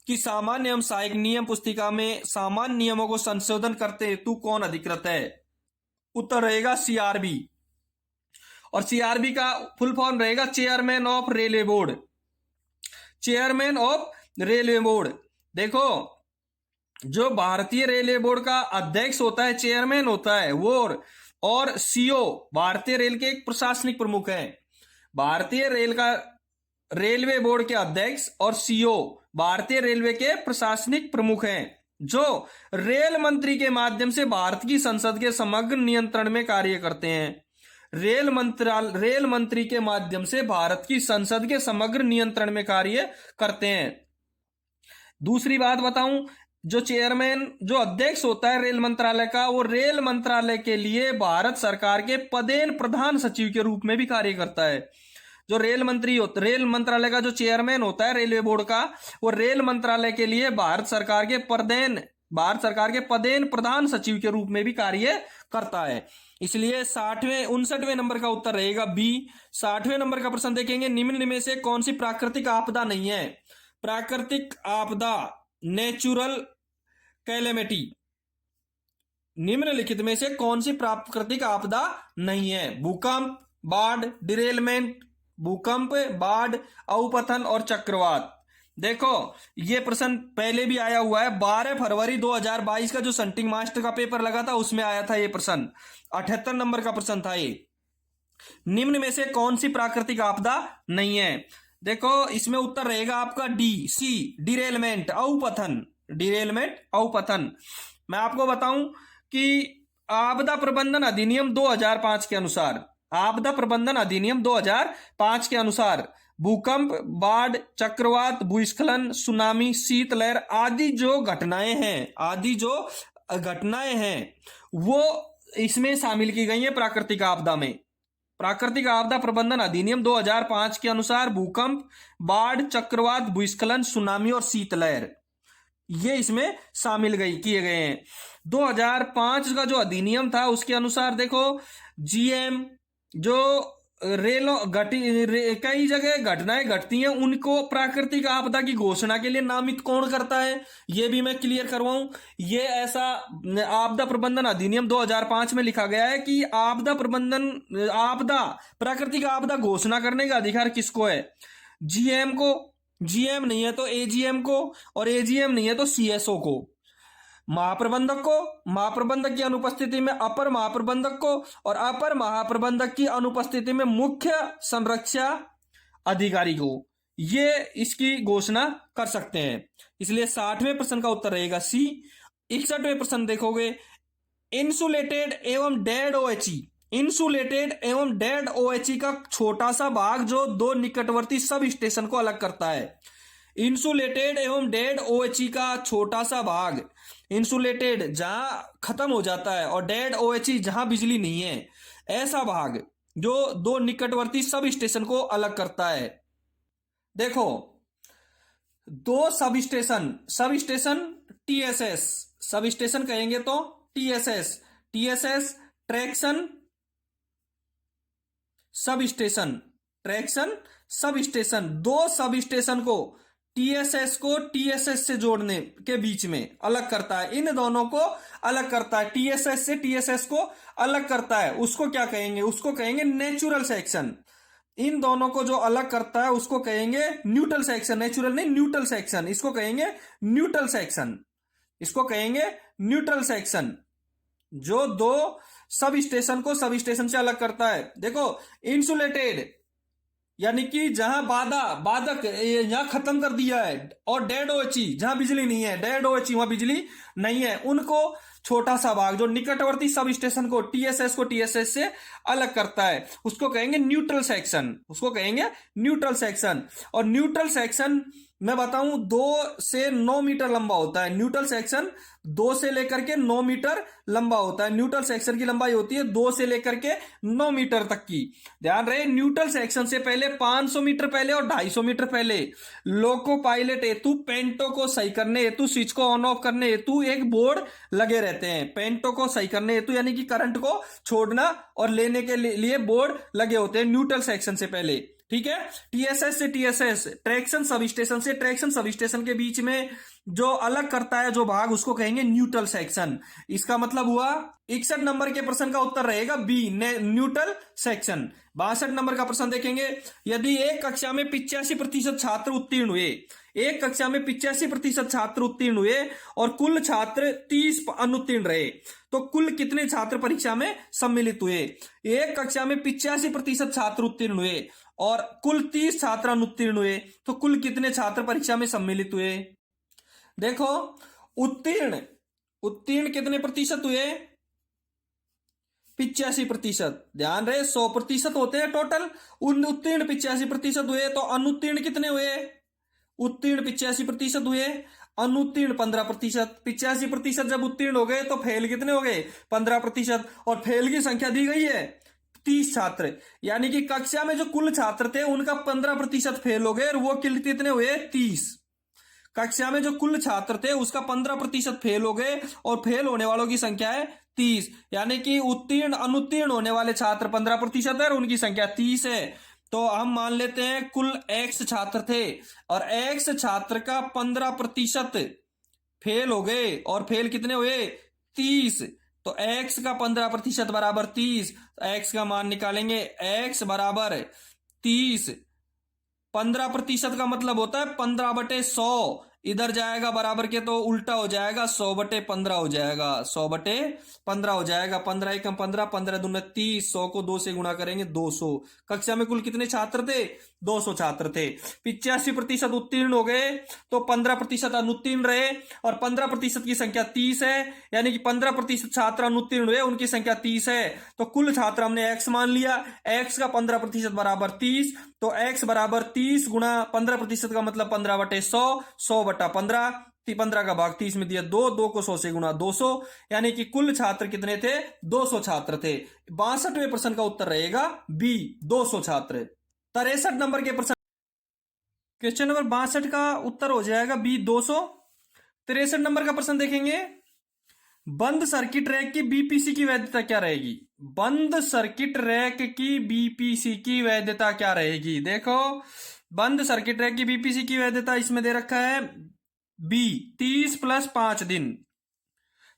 कि सामान्य एवं सहायक नियम पुस्तिका में सामान्य नियमों को संशोधन करते हेतु कौन अधिकृत है? उत्तर रहेगा CRB, और CRB का फुल फॉर्म रहेगा chairman of railway board, chairman of railway board. देखो जो भारतीय रेलवे बोर्ड का अध्यक्ष होता है, चेयरमैन होता है वो, और CO भारतीय रेल के एक प्रशासनिक प्रमुख हैं। भारतीय रेलवे बोर्ड के अध्यक्ष और CO भारतीय रेलवे के प्रशासनिक प्रमुख हैं, जो रेल मंत्री के माध्यम से भारत की संसद के समग्र नियंत्रण में कार्य करते हैं। रेल मंत्री के माध्यम से भारत की संसद के समग्र नियंत्रण में कार्य करते हैं। दूसरी बात बताऊं, जो चेयरमैन, जो अध्यक्ष होता है रेल मंत्रालय का, वो रेल मंत्रालय के लिए भारत सरकार के पदेन प्रधान सचिव के रूप में भी कार्य करता है। जो रेल मंत्रालय का जो चेयरमैन होता है रेलवे बोर्ड का, वो रेल मंत्रालय के लिए भारत सरकार के पदेन प्रधान सचिव के रूप में भी कार्य करता है। इसलिए 59वें नंबर का उत्तर रहेगा बी। 60वें नंबर का प्रश्न देखेंगे, निम्न में से कौन सी प्राकृतिक आपदा नहीं है? प्राकृतिक आपदा, नेचुरल कैलेमिटी, निम्नलिखित में से कौन सी प्राकृतिक आपदा नहीं है? भूकंप, बाढ़, डिरेलमेंट, भूकंप, बाढ़, अवपतन और चक्रवात। देखो ये प्रश्न पहले भी आया हुआ है, 12 फरवरी 2022 का जो संटिंग मास्टर का पेपर लगा था उसमें आया था ये प्रश्न, 78 नंबर का प्रश्न था ये। निम्न में से कौन सी प्राकृतिक आपदा नहीं है? देखो इसमें उत्तर रहेगा आपका सी, डिरेलमेंट, अवपतन। मैं आपको बताऊं कि आपदा प्रबंधन अधिनियम 2005 के अनुसार, आपदा प्रबंधन अधिनियम 2005 के अनुसार भूकंप, बाढ़, चक्रवात, भूस्खलन, सुनामी, शीतलहर आदि जो घटनाएं हैं, आदि जो घटनाएं हैं वो इसमें शामिल की गई है प्राकृतिक आपदा में। प्राकृतिक आपदा प्रबंधन अधिनियम 2005 के अनुसार भूकंप, बाढ़, चक्रवात, भूस्खलन, सुनामी और शीतलहर ये इसमें शामिल किए गए हैं। 2005 का जो अधिनियम था उसके अनुसार देखो जीएम जो कई जगह घटनाएं घटती हैं उनको प्राकृतिक आपदा की घोषणा के लिए नामित कौन करता है ये भी मैं क्लियर करवाऊं। ये ऐसा आपदा प्रबंधन अधिनियम 2005 में लिखा गया है कि आपदा प्राकृतिक आपदा घोषणा करने का अधिकार किसको है? जीएम को, जीएम नहीं है तो एजीएम को, और एजीएम नहीं है तो सीएसओ को। महाप्रबंधक को, महाप्रबंधक की अनुपस्थिति में अपर महाप्रबंधक को, और अपर महाप्रबंधक की अनुपस्थिति में मुख्य संरक्षा अधिकारी को ये इसकी घोषणा कर सकते हैं। इसलिए 60वें प्रश्न का उत्तर रहेगा सी। 61वें प्रश्न देखोगे, इंसुलेटेड एवं डेड ओएचई, इंसुलेटेड एवं डेड ओएचई का छोटा सा भाग जो दो निकटवर्ती सब स्टेशन को अलग करता है। इंसुलेटेड एवं डेड ओएचई का छोटा सा भाग, इंसुलेटेड जहां खत्म हो जाता है और डेड ओएचई जहां बिजली नहीं है, ऐसा भाग जो दो निकटवर्ती सब स्टेशन को अलग करता है। देखो दो sub station, sub station TSS, sub station कहेंगे तो TSS, TSS traction sub station, traction sub station, दो सब स्टेशन को टीएसएस को टीएसएस से जोड़ने के बीच में अलग करता है, इन दोनों को अलग करता है, टीएसएस से टीएसएस को अलग करता है, उसको क्या कहेंगे? उसको कहेंगे नेचुरल सेक्शन। इन दोनों को जो अलग करता है उसको कहेंगे न्यूट्रल सेक्शन, नेचुरल नहीं न्यूट्रल सेक्शन, इसको कहेंगे न्यूट्रल सेक्शन, इसको कहेंगे न्यूट्रल सेक्शन, जो दो सब स्टेशन को सब स्टेशन से अलग करता है। देखो इंसुलेटेड यानी कि जहां बाधक यहां खत्म कर दिया है, और डेड ओएचई जहां बिजली नहीं है, डेड ओएचई वहां बिजली नहीं है, उनको छोटा सा भाग जो निकटवर्ती सब स्टेशन को टीएसएस को टीएसएस से अलग करता है उसको कहेंगे न्यूट्रल सेक्शन, उसको कहेंगे न्यूट्रल सेक्शन। और न्यूट्रल सेक्शन मैं बताऊं 2 से 9 मीटर लंबा होता है। न्यूट्रल सेक्शन 2 से लेकर के 9 मीटर लंबा होता है। न्यूट्रल सेक्शन की लंबाई होती है 2 से लेकर के 9 मीटर तक की। ध्यान रहे न्यूट्रल सेक्शन से पहले 500 मीटर पहले और 250 मीटर पहले लोको पायलट हेतु पेंटो को सही करने हेतु स्विच को ऑन ऑफ करने हेतु एक बोर्ड लगे रहते हैं। पेंटो को सही करने हेतु यानी कि करंट को छोड़ना और लेने के लिए बोर्ड लगे होते हैं न्यूट्रल सेक्शन से पहले। ठीक है, टीएसएस से टीएसएस ट्रैक्शन सब स्टेशन से ट्रैक्शन सब स्टेशन के बीच में जो अलग करता है जो भाग उसको कहेंगे न्यूट्रल सेक्शन। इसका मतलब हुआ 61 नंबर के प्रश्न का उत्तर रहेगा बी, न्यूट्रल सेक्शन। 62 नंबर का प्रश्न देखेंगे, यदि एक कक्षा में 85% छात्र उत्तीर्ण हुए, एक कक्षा में 85% छात्र उत्तीर्ण हुए और कुल छात्र 30 अनुत्तीर्ण रहे तो कुल कितने छात्र परीक्षा में सम्मिलित हुए? एक कक्षा में 85% छात्र उत्तीर्ण हुए और कुल 30 छात्र अनुत्तीर्ण हुए तो कुल कितने छात्र परीक्षा में सम्मिलित हुए? देखो उत्तीर्ण कितने प्रतिशत हुए? 85%। ध्यान रहे 100% होते हैं टोटल, उत्तीर्ण 85% हुए तो अनुत्तीर्ण कितने हुए? उत्तीर्ण 85% हुए, अनुत्तीर्ण 15%। 85% जब उत्तीर्ण हो गए तो फेल कितने हो गए? 15%। और फेल की संख्या दी गई है 30 छात्र, यानी कि कक्षा में जो कुल छात्र थे उनका 15% फेल हो गए और वो कितने हुए? 30। कक्षा में जो कुल छात्र थे उसका 15% फेल हो गए और फेल होने वालों की संख्या है 30, यानी कि उत्तीर्ण अनुत्तीर्ण होने वाले छात्र 15% है और उनकी संख्या 30 है। तो हम मान लेते हैं कुल x छात्र थे और x छात्र का 15% फेल हो गए और फेल कितने हुए? 30। तो x का 15% बराबर 30, x का मान निकालेंगे, x बराबर 30। 15% का मतलब होता है 15/100, इधर जाएगा बराबर के तो उल्टा हो जाएगा, 100/15 हो जाएगा, 100/15 हो जाएगा। 15 एकम 15, 15 दूनी 30, 100 को 2 से गुणा करेंगे 200। कक्षा में कुल कितने छात्र थे? 200 छात्र थे। 85% उत्तीर्ण हो गए तो 15% अनुत्तीर्ण रहे, और 15% की संख्या 30 है, यानी कि 15% छात्र अनुत्तीर्ण हुए, उनकी संख्या 30 है। तो कुल छात्र हमने x मान लिया, x का 15% बराबर 30, तो x बराबर 30 गुणा 15% का मतलब 15/100, 100/15, 15 का भाग 30 में दिया 2, 2 को 100 से गुणा 200, यानी कि कुल छात्र कितने थे? 200 छात्र थे। 62वें प्रश्न का उत्तर रहेगा बी, 200 छात्र। 63 नंबर के प्रश्न, क्वेश्चन नंबर 62 का उत्तर हो जाएगा बी, 200। 63 नंबर का प्रश्न देखेंगे, बंद सर्किट रैक की बीपीसी की वैधता क्या रहेगी? बंद सर्किट रैक की बीपीसी की वैधता क्या रहेगी? देखो, बंद सर्किट रैक की बीपीसी की वैधता इसमें दे रखा है बी, 30 + 5 दिन,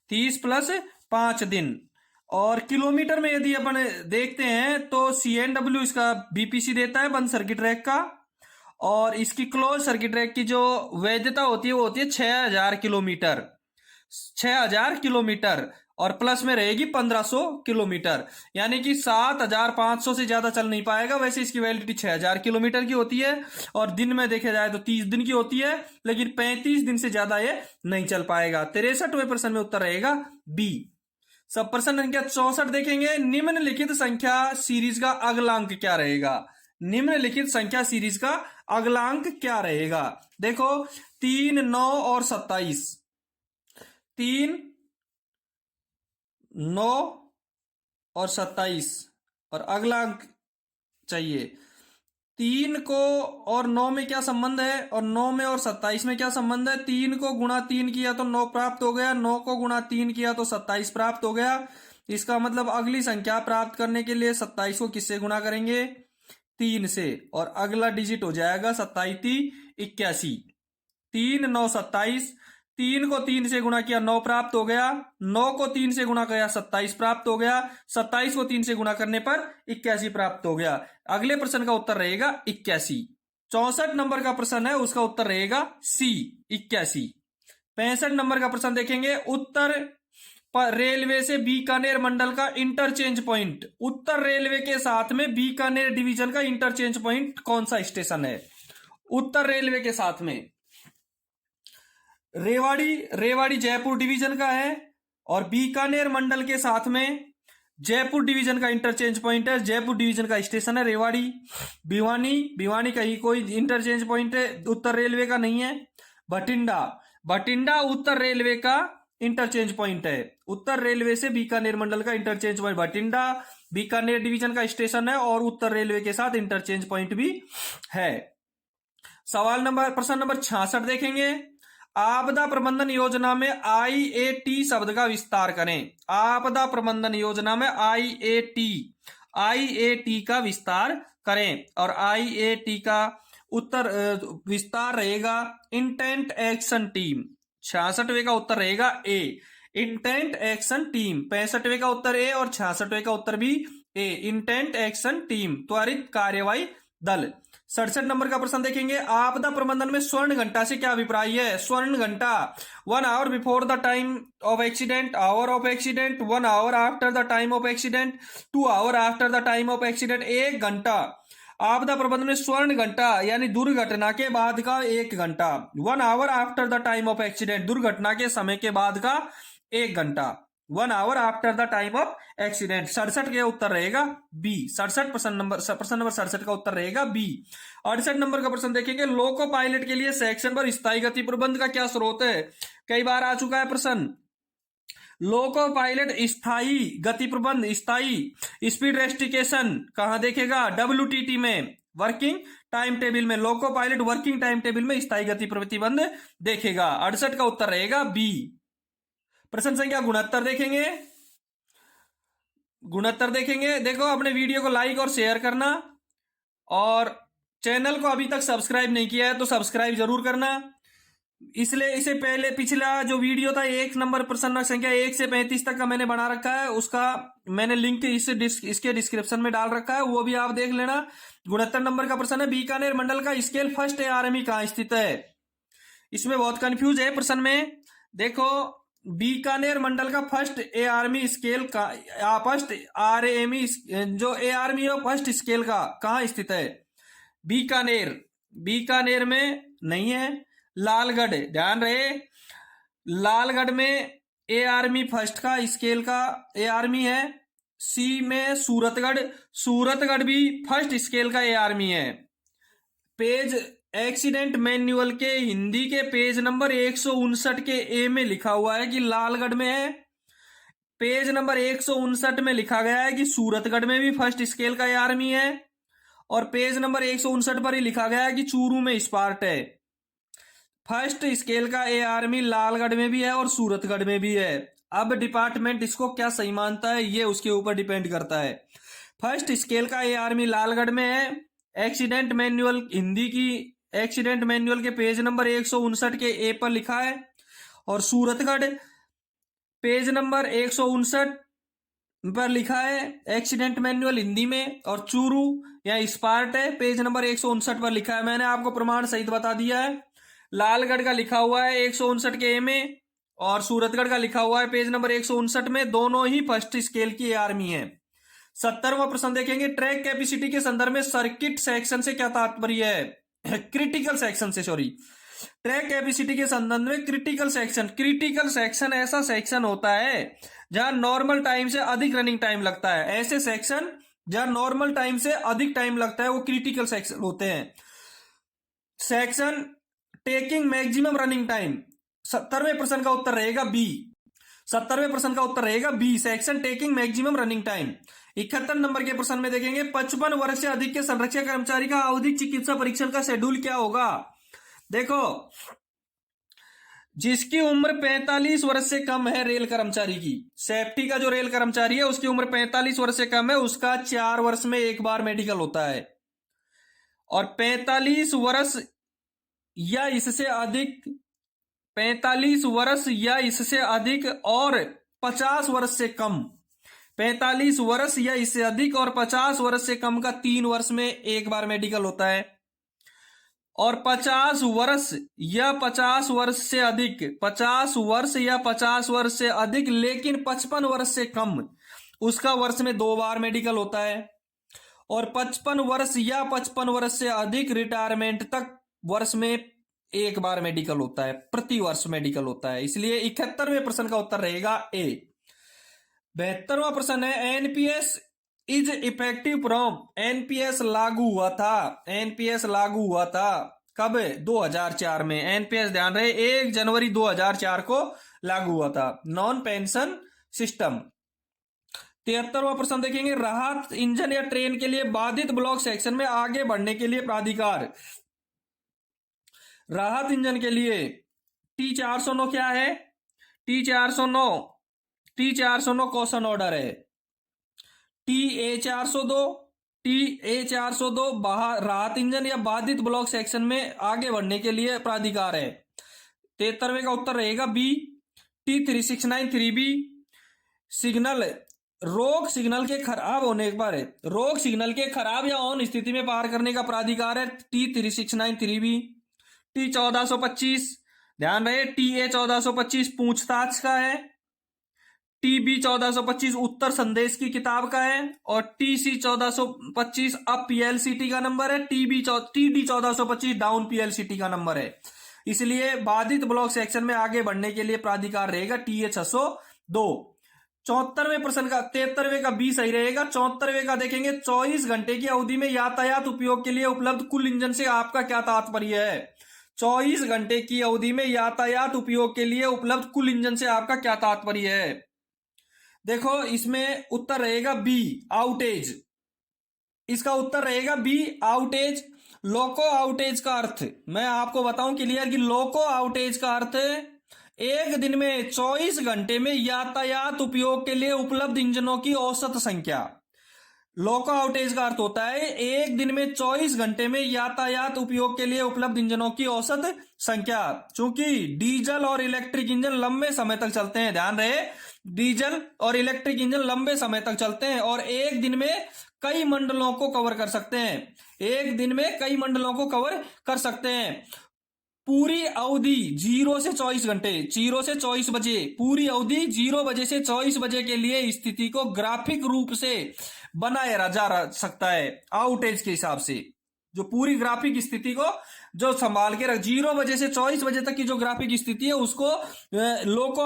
30 + 5 दिन। और किलोमीटर में यदि अपन देखते हैं तो CNW इसका बीपीसी देता है बंद सर्किट रैक का, और इसकी क्लोज सर्किट रैक की जो वैधता होती है वो होती है 6000 किलोमीटर, 6000 किलोमीटर, और प्लस में रहेगी 1500 किलोमीटर, यानी कि 7500 से ज्यादा चल नहीं पाएगा। वैसे इसकी वैलिडिटी 6000 किलोमीटर की होती है, और दिन में देखा जाए तो 30 दिन की होती है, लेकिन 35 दिन से ज्यादा ये नहीं चल पाएगा। 63वें प्रश्न में उत्तर रहेगा बी। सब प्रश्न संख्या 64 देखेंगे, निम्नलिखित संख्या सीरीज का अगलांक क्या रहेगा? निम्नलिखित संख्या सीरीज का अगलांक क्या रहेगा? देखो, 3, 9 और 27, 3, 9 और 27, और अगला अंक चाहिए। 3 को और 9 में क्या संबंध है, और 9 में और 27 में क्या संबंध है? 3 को गुणा 3 किया तो 9 प्राप्त हो गया, 9 को गुणा 3 किया तो 27 प्राप्त हो गया। इसका मतलब अगली संख्या प्राप्त करने के लिए 27 को किससे गुणा करेंगे? 3 से, और अगला डिजिट हो जाएगा 27 81। 3, 9, 27, 3 को 3 से गुणा किया 9 प्राप्त हो गया, 9 को 3 से गुणा किया 27 प्राप्त हो गया, 27 को 3 से गुणा करने पर 81 प्राप्त हो गया। अगले प्रश्न का उत्तर रहेगा 81। 64 नंबर का प्रश्न है, उसका उत्तर रहेगा सी, 81। 65 नंबर का प्रश्न देखेंगे, उत्तर रेलवे से बीकानेर मंडल का इंटरचेंज पॉइंट, उत्तर रेलवे के साथ में बीकानेर डिवीजन का इंटरचेंज पॉइंट कौन सा स्टेशन है? उत्तर रेलवे के साथ में रेवाड़ी जयपुर डिवीजन का है, और बीकानेर मंडल के साथ में जयपुर डिवीजन का इंटरचेंज पॉइंट है। जयपुर डिवीजन का स्टेशन है रेवाड़ी। भिवानी का ही कोई इंटरचेंज पॉइंट है, उत्तर रेलवे का नहीं है। भटिंडा उत्तर रेलवे का इंटरचेंज पॉइंट है। उत्तर रेलवे से बीकानेर मंडल का interchange point Bathinda Bikaner division का स्टेशन है, और उत्तर रेलवे के साथ इंटरचेंज पॉइंट भी है। प्रश्न नंबर 66 देखेंगे, आपदा प्रबंधन योजना में IAT शब्द का विस्तार करें। आपदा प्रबंधन योजना में IAT का विस्तार करें, और IAT का उत्तर विस्तार रहेगा इंटेंट एक्शन टीम। 66वें का उत्तर रहेगा ए, इंटेंट एक्शन टीम। 65वें का उत्तर ए, और 66वें का उत्तर भी ए, इंटेंट एक्शन टीम, त्वरित कार्यवाही दल। 67 नंबर का प्रश्न देखेंगे, आपदा प्रबंधन में स्वर्ण घंटा से क्या अभिप्राय है? स्वर्ण घंटा, 1 hour before the time of accident, hour of accident, 1 hour after the time of accident, 2 hour after the time of accident, 1 घंटा। आपदा प्रबंधन में स्वर्ण घंटा यानी दुर्घटना के बाद का 1 घंटा, 1 hour after the time of accident, दुर्घटना के समय के बाद का 1 घंटा, 1 hour after the time of accident. 67 के उत्तर रहेगा बी। 67 प्रश्न नंबर 67 का उत्तर रहेगा बी। 68 नंबर का प्रश्न देखेंगे, लोको पायलट के लिए सेक्शन पर स्थायी गति प्रबंध का क्या स्रोत है? कई बार आ चुका है प्रश्न। लोको पायलट स्थायी गति प्रबंध, स्थायी स्पीड रेस्ट्रिक्शन कहां देखेगा? WTT में, वर्किंग टाइम टेबल में। Loco pilot working time table में स्थायी गति प्रतिबंध देखेगा। 68 का उत्तर रहेगा बी। प्रश्न संख्या 69 देखेंगे। 69 देखेंगे, देखो अपने वीडियो को लाइक और शेयर करना, और चैनल को अभी तक सब्सक्राइब नहीं किया है तो सब्सक्राइब जरूर करना। इसलिए इसे पहले पिछला जो वीडियो था 1 नंबर प्रश्न संख्या 1 से 35 तक का मैंने बना रखा है, उसका मैंने लिंक इसके डिस्क्रिप्शन में डाल रखा है, वो भी आप देख लेना। 69 नंबर का प्रश्न है, बीकानेर मंडल का स्केल फर्स्ट ARME कहां स्थित है? इसमें बहुत कंफ्यूज है प्रश्न में। देखो, बीकानेर मंडल का फर्स्ट ए आर्मी स्केल का, फर्स्ट आरएमई जो ए आर्मी है फर्स्ट स्केल का कहाँ स्थित है? बीकानेर, बीकानेर में नहीं है। लालगढ़, ध्यान रहे, लालगढ़ में ए आर्मी फर्स्ट का स्केल का ए आर्मी है। सी में सूरतगढ़, सूरतगढ़ भी फर्स्ट स्केल का ए आर्मी है। पेज एक्सीडेंट मैन्युअल के हिंदी के पेज नंबर 159 के ए में लिखा हुआ है कि लालगढ़ में है। पेज नंबर 159 में लिखा गया है कि सूरतगढ़ में भी फर्स्ट स्केल का ए आर्मी है। और पेज नंबर 159 पर ही लिखा गया है कि चूरू में स्पार्ट है। फर्स्ट स्केल का ए आर्मी लालगढ़ में भी है और सूरतगढ़ में भी है। अब डिपार्टमेंट इसको क्या सही मानता है ये उसके ऊपर डिपेंड करता है। फर्स्ट स्केल का ए आर्मी लालगढ़ में है। एक्सीडेंट मैन्युअल हिंदी की एक्सीडेंट मैन्युअल के पेज नंबर 159 के ए पर लिखा है। और सूरतगढ़ पेज नंबर 159 पर लिखा है एक्सीडेंट मैन्युअल हिंदी में। और चूरू या स्पार्ट है पेज नंबर 159 पर लिखा है। मैंने आपको प्रमाण सहित बता दिया है। लालगढ़ का लिखा हुआ है 159 के ए में और सूरतगढ़ का लिखा हुआ है पेज नंबर 159 में। दोनों ही फर्स्ट स्केल की आर्मी है। 70वां प्रश्न देखेंगे, ट्रैक कैपेसिटी के संदर्भ में सर्किट सेक्शन से क्या तात्पर्य है? क्रिटिकल सेक्शन से, सॉरी, ट्रैक कैपेसिटी के संबंध में क्रिटिकल सेक्शन। क्रिटिकल सेक्शन ऐसा सेक्शन होता है जहां नॉर्मल टाइम से अधिक रनिंग टाइम लगता है। ऐसे सेक्शन जहां नॉर्मल टाइम से अधिक टाइम लगता है वो क्रिटिकल सेक्शन होते हैं। Section taking maximum running time, 70वें प्रश्न का उत्तर रहेगा बी। 70वें प्रश्न का उत्तर रहेगा B, section taking maximum running time. 71 number के प्रश्न में देखेंगे, 55 वर्ष से अधिक के संरक्षक कर्मचारी का आवधिक चिकित्सा परीक्षण का शेड्यूल क्या होगा? देखो, जिसकी उम्र 45 वर्ष से कम है रेल कर्मचारी की, सेफ्टी का जो रेल कर्मचारी है उसकी उम्र 45 वर्ष से कम है, उसका 4 वर्ष में एक बार मेडिकल होता है। और 45 वर्ष या इससे अधिक, 45 वर्ष या इससे अधिक और 50 वर्ष से कम, 45 वर्ष या इससे अधिक और 50 वर्ष से कम का 3 वर्ष में एक बार मेडिकल होता है। और 50 वर्ष या 50 वर्ष से अधिक, 50 वर्ष या 50 वर्ष से अधिक लेकिन 55 वर्ष से कम, उसका वर्ष में 2 बार मेडिकल होता है। और 55 वर्ष या 55 वर्ष से अधिक रिटायरमेंट तक वर्ष में एक बार मेडिकल होता है, प्रति वर्ष मेडिकल होता है। इसलिए 71वें प्रश्न का उत्तर रहेगा ए। 72वां प्रश्न है, NPS is effective from, NPS लागू हुआ था, एनपीएस लागू हुआ था कब? 2004 में। एनपीएस ध्यान रहे 1 जनवरी 2004 को लागू हुआ था, नॉन पेंशन सिस्टम। 73वां प्रश्न देखेंगे, राहत इंजन या ट्रेन के लिए बाधित ब्लॉक सेक्शन में आगे बढ़ने के लिए प्राधिकार। राहत इंजन के लिए T409 क्या है? T409 क्वेश्चन ऑर्डर है। TA402 राहत इंजन या बाधित ब्लॉक सेक्शन में आगे बढ़ने के लिए प्राधिकार है। 73वें का उत्तर रहेगा बी। T3693B सिग्नल, रोग सिग्नल के खराब होने पर, रोग सिग्नल के खराब या ऑन स्थिति में पार करने का प्राधिकार है T3693B। T1425 ध्यान रहे, TA1425 पूछताछ का है, TB1425 उत्तर संदेश की किताब का है और TC1425 अप PLCT का नंबर है, TD1425 डाउन PLCT का नंबर है। इसलिए बाधित ब्लॉक सेक्शन में आगे बढ़ने के लिए प्राधिकार रहेगा TA602। 74वें प्रश्न का 73वें का बी सही रहेगा। 74वें का देखेंगे, 24 घंटे की अवधि में यातायात उपयोग के लिए उपलब्ध कुल इंजन से आपका क्या तात्पर्य है? 24 घंटे की अवधि में यातायात उपयोग के लिए उपलब्ध कुल इंजन से आपका क्या तात्पर्य है? देखो, इसमें उत्तर रहेगा बी, आउटेज। इसका उत्तर रहेगा बी, आउटेज। लोको आउटेज का अर्थ मैं आपको बताऊं क्लियर कि लोको आउटेज का अर्थ एक दिन में 24 घंटे में यातायात उपयोग के लिए उपलब्ध इंजनों की औसत संख्या। लोको आउटेज का अर्थ होता है एक दिन में 24 घंटे में यातायात उपयोग के लिए उपलब्ध इंजनों की औसत संख्या। चूंकि डीजल और इलेक्ट्रिक इंजन लंबे समय तक चलते हैं, ध्यान रहे, डीजल और इलेक्ट्रिक इंजन लंबे समय तक चलते हैं और एक दिन में कई मंडलों को कवर कर सकते हैं, एक दिन में कई मंडलों को कवर कर सकते हैं। पूरी अवधि 0 से 24 घंटे, 0 से 24 बजे, पूरी अवधि 0 बजे से 24 बजे के लिए स्थिति को ग्राफिक रूप से बनाया जा सकता है आउटेज के हिसाब से। जो पूरी ग्राफिक स्थिति को जो संभाल के रख 0 बजे से 24 बजे तक की जो ग्राफिक स्थिति है उसको लोको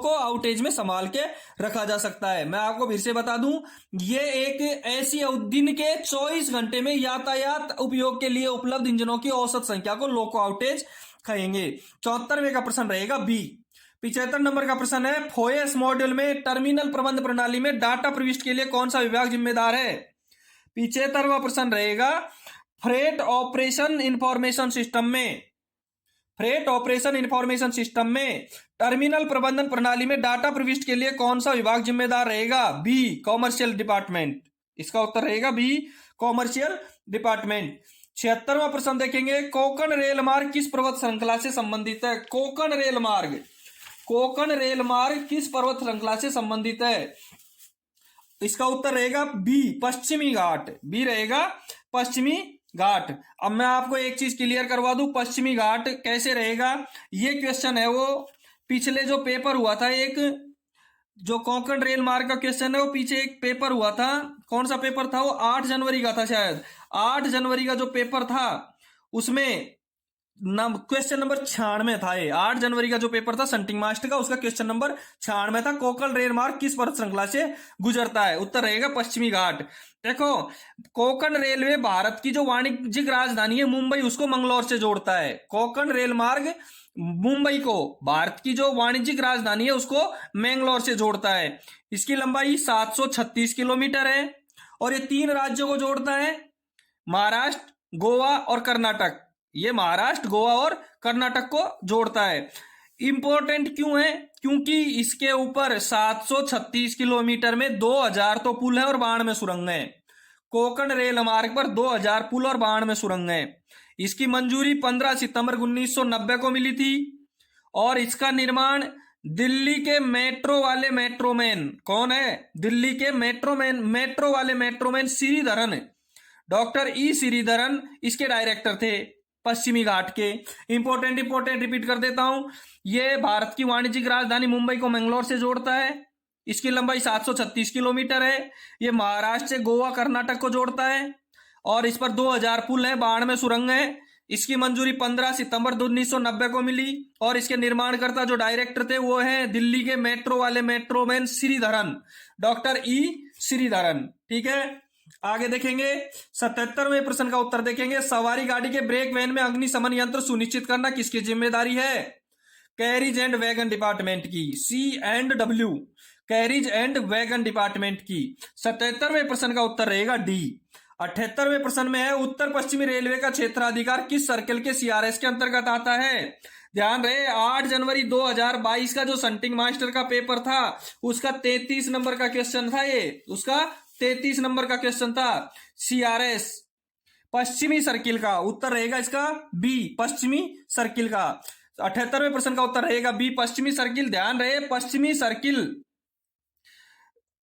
आउटेज में संभाल के रखा जा सकता है। मैं आपको फिर से बता दूं, ये एक ऐसी दिन के 24 घंटे में यातायात उपयोग के लिए उपलब्ध इंजनों की औसत संख्या को लोको आउटेज कहेंगे। 74वें का प्रश्न रहेगा बी। 75 नंबर का प्रश्न है, फोएस मॉड्यूल में टर्मिनल प्रबंध प्रणाली में डाटा प्रविष्टि के लिए कौन सा विभाग जिम्मेदार है? 75वां प्रश्न रहेगा, फ्रेट ऑपरेशन इंफॉर्मेशन सिस्टम में, फ्रेट ऑपरेशन इंफॉर्मेशन सिस्टम में टर्मिनल प्रबंधन प्रणाली में डाटा प्रविष्टि के लिए कौन सा विभाग जिम्मेदार रहेगा? B, commercial department. इसका उत्तर रहेगा बी, कॉमर्शियल डिपार्टमेंट। 76वां प्रश्न देखेंगे, कोंकण रेल मार्ग किस पर्वत श्रृंखला से संबंधित है? कोंकण रेल मार्ग, कोंकण रेल मार्ग किस पर्वत श्रृंखला से संबंधित है? इसका उत्तर रहेगा बी, पश्चिमी घाट। बी रहेगा पश्चिमी घाट। अब मैं आपको एक चीज क्लियर करवा दूं, पश्चिमी घाट कैसे रहेगा, ये क्वेश्चन है वो पिछले जो पेपर हुआ था, एक जो कोंकण रेल मार्ग का क्वेश्चन है वो पीछे एक पेपर हुआ था। कौन सा पेपर था वो? 8 जनवरी का था शायद। 8 जनवरी का जो पेपर था उसमें क्वेश्चन नंबर 96 था। ये 8 जनवरी का जो पेपर था संटिंग मास्टर का, उसका क्वेश्चन नंबर 96 था, कोंकण रेल मार्ग किस पर्वत श्रृंखला से गुजरता है? उत्तर रहेगा पश्चिमी घाट। देखो, कोंकण रेलवे भारत की जो वाणिज्यिक राजधानी है मुंबई, उसको मंगलौर से जोड़ता है। कोंकण रेल मार्ग मुंबई को, भारत की जो वाणिज्यिक राजधानी है उसको मैंगलोर से जोड़ता है। इसकी लंबाई 736 किलोमीटर है और ये 3 राज्यों को जोड़ता है, महाराष्ट्र, गोवा और कर्नाटक। ये महाराष्ट्र, गोवा और कर्नाटक को जोड़ता है। इंपॉर्टेंट क्यों है? क्योंकि इसके ऊपर 736 किलोमीटर में 2000 तो पुल है और 92 सुरंग है। कोंकण रेल मार्ग पर 2000 पुल और 92 सुरंग है। इसकी मंजूरी 15 सितंबर 1990 को मिली थी और इसका निर्माण दिल्ली के मेट्रो वाले मेट्रोमैन, कौन है? दिल्ली के मेट्रो वाले मेट्रोमैन श्रीधरन, डॉक्टर ई श्रीधरन इसके डायरेक्टर थे पश्चिमी घाट के। इंपॉर्टेंट रिपीट कर देता हूं, ये भारत की वाणिज्यिक राजधानी मुंबई को मैंगलोर से जोड़ता है। इसकी लंबाई 736 किलोमीटर है। ये महाराष्ट्र से गोवा, कर्नाटक को जोड़ता है और इस पर 2000 पुल है, 92 सुरंग है। इसकी मंजूरी 15 सितंबर 1990 को मिली और इसके निर्माणकर्ता जो डायरेक्टर थे वो है दिल्ली के मेट्रो वाले मेट्रोमैन श्रीधरन, डॉक्टर ई श्रीधरन। ठीक है, आगे देखेंगे 77वें प्रश्न का उत्तर देखेंगे, सवारी गाड़ी के ब्रेक वैन में अग्निशमन यंत्र सुनिश्चित करना किसकी जिम्मेदारी है? कैरिज एंड वैगन डिपार्टमेंट की, C&W, carriage and wagon department की। 77वें प्रश्न का उत्तर रहेगा डी। 78वें प्रश्न में है, उत्तर पश्चिमी रेलवे का क्षेत्राधिकार किस सर्कल के CRS के अंतर्गत आता है? ध्यान रहे, 8 जनवरी 2022 का जो संटिंग मास्टर का पेपर था उसका 33 नंबर का क्वेश्चन था। ये उसका 33 नंबर का क्वेश्चन था, CRS पश्चिमी सर्किल का। उत्तर रहेगा इसका बी, पश्चिमी सर्किल का। 78वें प्रश्न का उत्तर रहेगा बी, पश्चिमी सर्किल। ध्यान रहे, पश्चिमी सर्किल।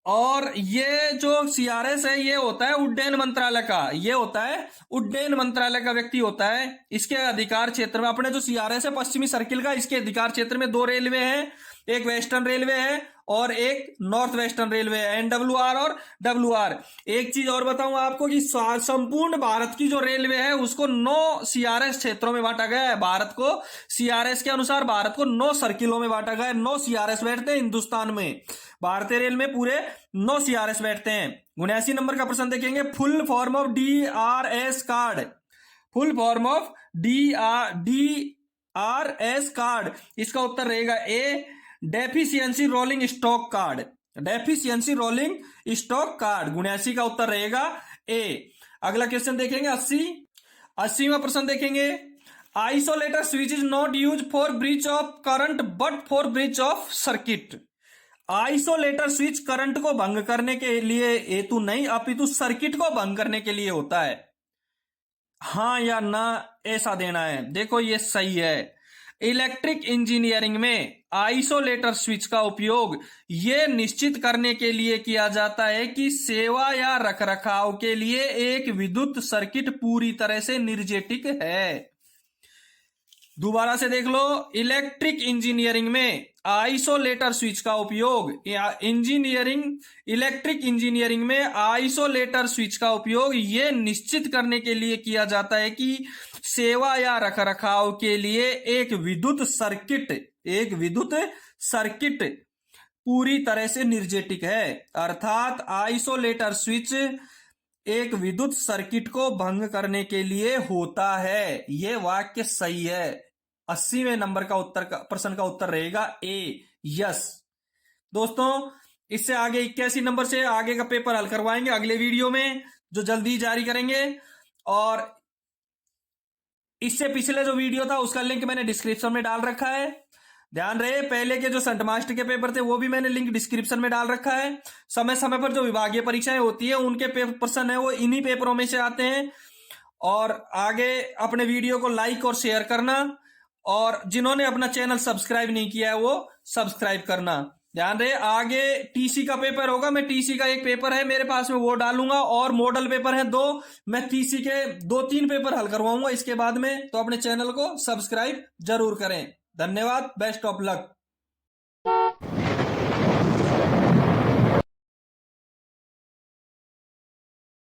और ये जो CRS है ये होता है उड्डयन मंत्रालय का, ये होता है उड्डयन मंत्रालय का व्यक्ति होता है। इसके अधिकार क्षेत्र में अपने जो CRS है पश्चिमी सर्किल का, इसके अधिकार क्षेत्र में 2 रेलवे हैं, एक वेस्टर्न रेलवे है और एक नॉर्थ वेस्टर्न रेलवे है, NWR और WR। एक चीज और बताऊं आपको कि संपूर्ण भारत की जो रेलवे है उसको 9 CRS क्षेत्रों में बांटा गया है। भारत को CRS के अनुसार भारत को 9 सर्किलों में बांटा गया है। 9 CRS बैठते हैं हिंदुस्तान में, भारतीय रेल में पूरे 9 CRS बैठते हैं। 79 नंबर का प्रश्न देखेंगे, full form of DRS card, full form of DRS card. इसका उत्तर रहेगा A, deficiency rolling stock card, deficiency rolling stock card. 79 का उत्तर रहेगा ए। अगला क्वेश्चन देखेंगे 80वां प्रश्न देखेंगे, isolator switch is not use for breach of current but for breach of circuit. Isolator switch current को भंग करने के लिए हेतु नहीं अपितु सर्किट को भंग करने के लिए होता है। हाँ या ना ऐसा देना है। देखो ये सही है। इलेक्ट्रिक इंजीनियरिंग में आइसोलेटर स्विच का उपयोग यह निश्चित करने के लिए किया जाता है कि सेवा या रखरखाव के लिए एक विद्युत सर्किट पूरी तरह से निर्जेटिक है। दोबारा से देख लो, इलेक्ट्रिक इंजीनियरिंग में आइसोलेटर स्विच का उपयोग, इलेक्ट्रिक इंजीनियरिंग में आइसोलेटर स्विच का उपयोग ये निश्चित करने के लिए किया जाता है कि सेवा या रखरखाव के लिए एक विद्युत सर्किट पूरी तरह से निर्जेटिक है। अर्थात आइसोलेटर स्विच एक विद्युत सर्किट को भंग करने के लिए होता है। यह वाक्य सही है। 80वें नंबर का प्रश्न का उत्तर रहेगा ए, यस। दोस्तों, इससे आगे 81 नंबर से आगे का पेपर हल करवाएंगे अगले वीडियो में, जो जल्दी जारी करेंगे। और इससे पिछले जो वीडियो था उसका लिंक मैंने डिस्क्रिप्शन में डाल रखा है। ध्यान रहे, पहले के जो संत मास्टर के पेपर थे वो भी मैंने लिंक डिस्क्रिप्शन में डाल रखा है। समय समय पर जो विभागीय परीक्षाएं होती है उनके प्रश्न है वो इन्हीं पेपरों में से आते हैं। और आगे अपने वीडियो को लाइक और शेयर करना, और जिन्होंने अपना चैनल सब्सक्राइब नहीं किया है वो सब्सक्राइब करना। ध्यान रहे, आगे टीसी का पेपर होगा, मैं टीसी का एक पेपर है मेरे पास में वो डालूंगा, और मॉडल पेपर है 2, मैं टीसी के 2-3 पेपर हल करवाऊंगा इसके बाद में। तो अपने चैनल को सब्सक्राइब जरूर करें। धन्यवाद, बेस्ट ऑफ लक।